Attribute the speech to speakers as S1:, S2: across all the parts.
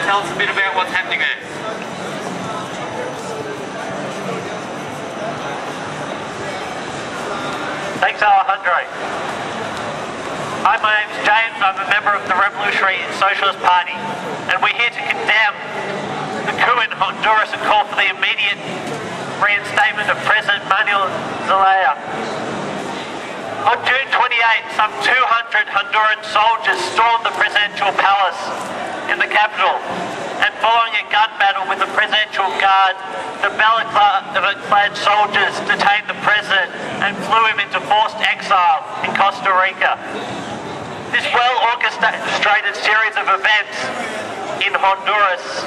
S1: tell us a bit about what's happening there?
S2: Thanks, Alejandro. Hi, my name's James. I'm a member of the Revolutionary Socialist Party, and we're here to condemn the coup in Honduras and call for the immediate reinstatement of President Manuel Zelaya. On June 28, some 200 Honduran soldiers stormed the presidential palace in the capital, and following a gun battle with the presidential guard, the balaclava-clad soldiers detained the president and flew him into forced exile in Costa Rica. This well-orchestrated series of events in Honduras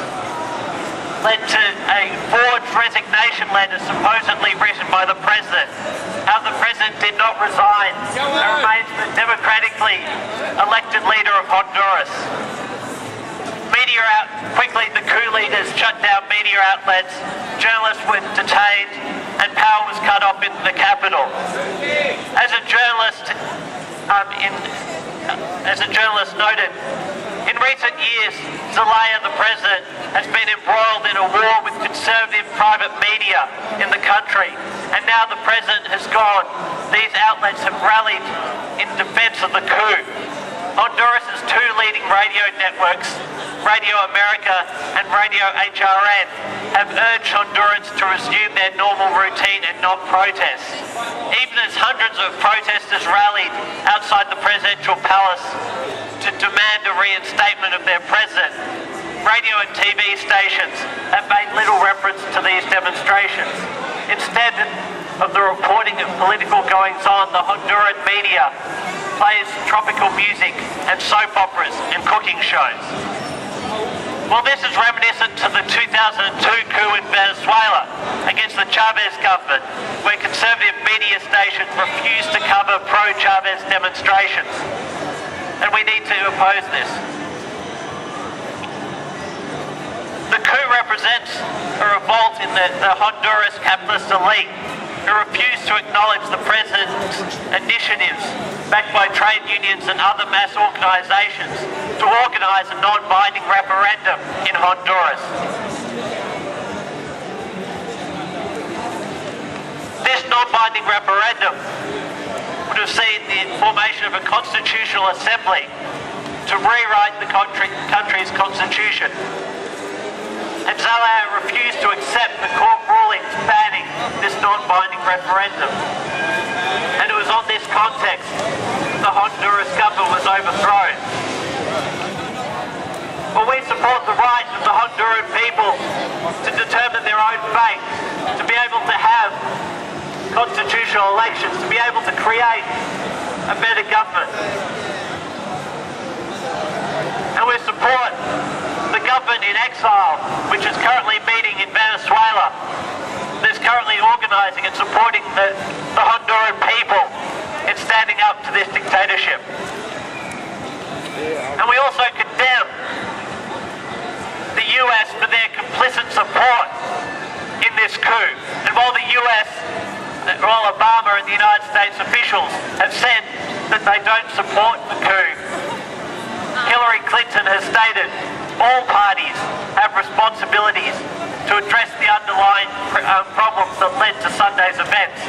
S2: led to a forged resignation letter supposedly written by the president. How the president did not resign and remains the democratically elected leader of Honduras. Quickly the coup leaders shut down media outlets, journalists were detained, and power was cut off in the capital. As a journalist noted, in recent years, Zelaya, the president, has been embroiled in a war with conservative private media in the country, and now the president has gone. These outlets have rallied in defense of the coup. Honduras' two leading radio networks, Radio America and Radio HRN, have urged Hondurans to resume their normal routine and not protest. Even as hundreds of protesters rallied outside the presidential palace to demand a reinstatement of their president, radio and TV stations have made little reference to these demonstrations. Instead of the reporting of political goings-on, the Honduran media plays tropical music and soap operas and cooking shows. Well, this is reminiscent to the 2002 coup in Venezuela against the Chavez government, where conservative media stations refused to cover pro-Chavez demonstrations. And we need to oppose this. The coup represents a revolt in the Honduras capitalist elite, who refused to acknowledge the president's initiatives backed by trade unions and other mass organisations to organise a non-binding referendum in Honduras. This non-binding referendum would have seen the formation of a constitutional assembly to rewrite the country's constitution. And Zelaya refused to accept the court rulings banning this non-binding referendum. And it was on this context the Honduras government was overthrown. Well, we support the right of the Honduran people to determine their own fate, to be able to have constitutional elections, to be able to create a better government. And we support the government in exile, which is currently meeting in Venezuela, that's currently organising and supporting the Honduran people in standing up to this dictatorship. And we also condemn the US for their complicit support in this coup. And while the US, while Obama and the United States officials have said that they don't support the coup, Hillary Clinton has stated all parties have responsibilities to address the underlying problems that led to Sunday's events.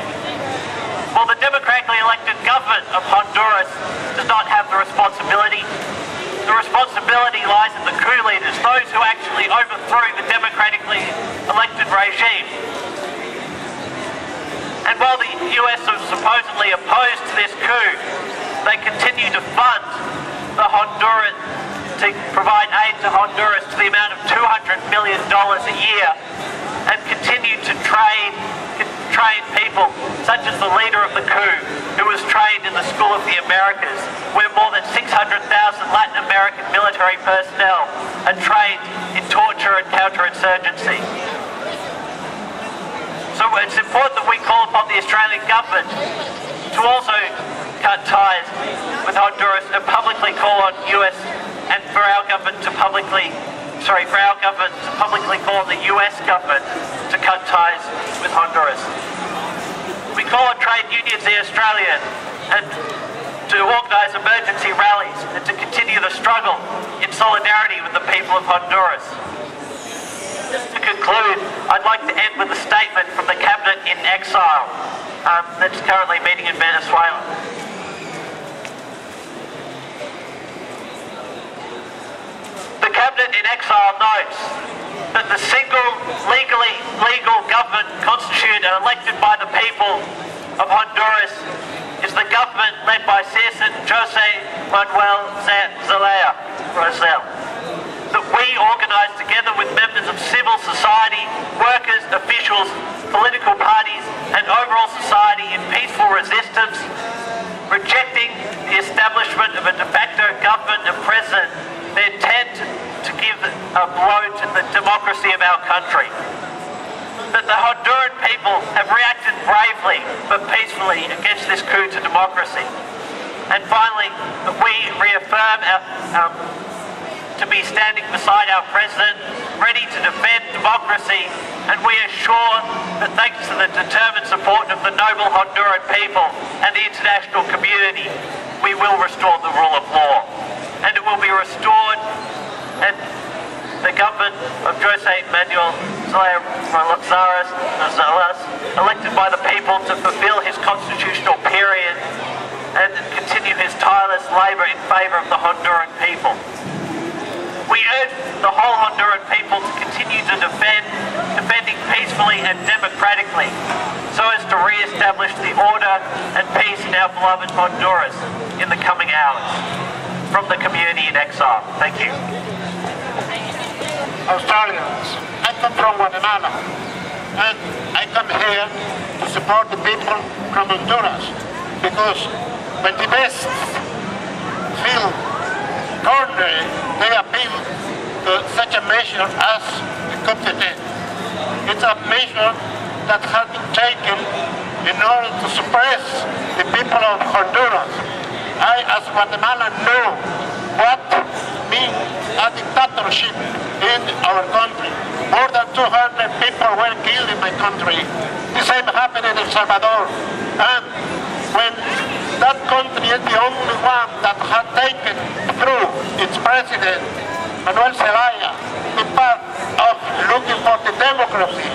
S2: While the democratically elected government of Honduras does not have the responsibility lies in the coup leaders, those who actually overthrew the democratically elected regime. And while the US are supposedly opposed to this coup, they continue to fund the Honduran, to provide aid to Honduras to the amount of $200 million a year, and continue to train people, such as the leader of the coup, who was trained in the School of the Americas, where more than 600,000 Latin American military personnel are trained in torture and counterinsurgency. So it's important that we call upon the Australian government to also cut ties with Honduras and publicly call on US, and for our government to publicly call on the US government to cut ties with Honduras. We call on trade unions in Australia and to organise emergency rallies and to continue the struggle in solidarity with the people of Honduras. in exile knows that the single legal government constituted and elected by the people of Honduras is the government led by Citizen Jose Manuel Zelaya Rosell. That we organise together with members of civil society, workers, officials, political parties and overall society in peaceful resistance, rejecting the establishment of a de facto government and president, their intent to give a blow to the democracy of our country. That the Honduran people have reacted bravely but peacefully against this coup to democracy. And finally, that we reaffirm to be standing beside our president, ready to defend democracy, and we assure that thanks to the determined support of the noble Honduran people and the international community, we will restore the rule of law. And it will be restored, and the government of Jose Manuel Zelaya Rosell, elected by the people to fulfill his constitutional period and continue his tireless labour in favour of the Honduran people. We urge the whole Honduran people to continue to defending peacefully and democratically, so as to re-establish the order and peace in our beloved Honduras in the coming hours. From the community in exile. Thank you.
S1: Australians, I come from Guatemala, and I come here to support the people from Honduras, because when the West feel cornered, they appeal to such a measure as the coup d'etat. It's a measure that has been taken in order to suppress the people of Honduras. I, as Guatemalan, know what means a dictatorship in our country. More than 200 people were killed in my country. The same happened in El Salvador. And when that country is the only one that had taken through its president, Manuel Zelaya, the path of looking for the democracy,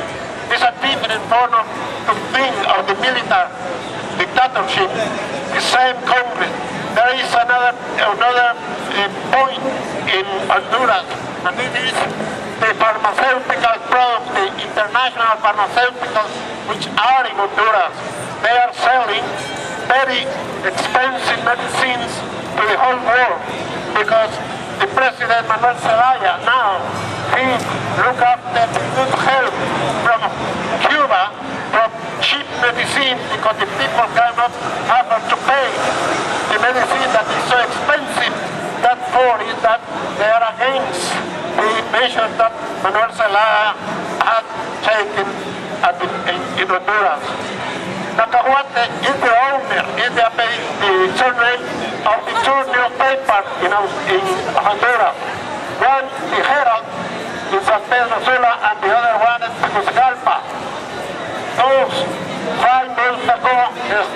S1: is a different form of to think of the military dictatorship, the same Congress. There is another point in Honduras, and it is the pharmaceutical products, the international pharmaceuticals which are in Honduras. They are selling very expensive medicines to the whole world, because the President Manuel Zelaya now, he look after the good health from Cuba, from cheap medicine, because the people cannot afford to pay the medicine that is so expensive. Therefore is that they are against the measure that Manuel Zelaya has taken in Honduras. Nacahuate is the owner, is the surname of the two newspapers in Honduras. One, the Herald, in San Pedro Sula, and the other one is Tegucigalpa. Those 5 months ago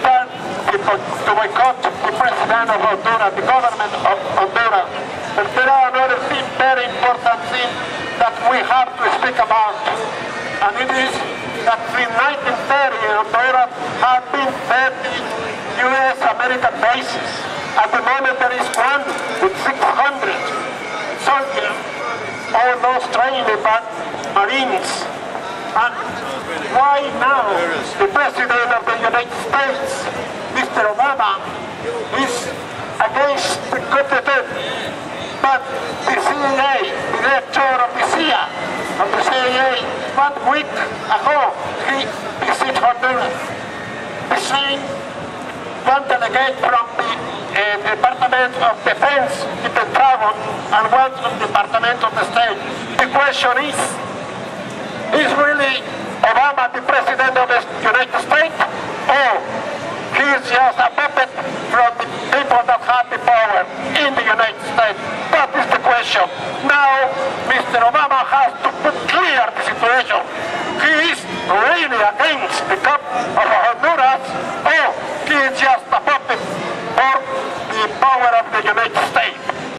S1: started to boycott the president of Honduras, the government of Honduras. But there are another thing, very important thing that we have to speak about, and it is that in 1930 Honduras had been 30 U.S. American bases. At the moment there is one with 600 soldiers, all those trained by Marines. And why now the President of the United States, Mr. Obama, is against the coup d'etat, but the CIA, the director of the CIA, 1 week ago, he visited Honduras. The same one delegate from the Department of Defense, the Pentagon, and one from the Department of the State. The question is really Obama the President of the United States, or he is just a puppet from the people that have the power in the United States? That is the question. Now, Mr. Obama has to put clear the situation. He is really against the coup of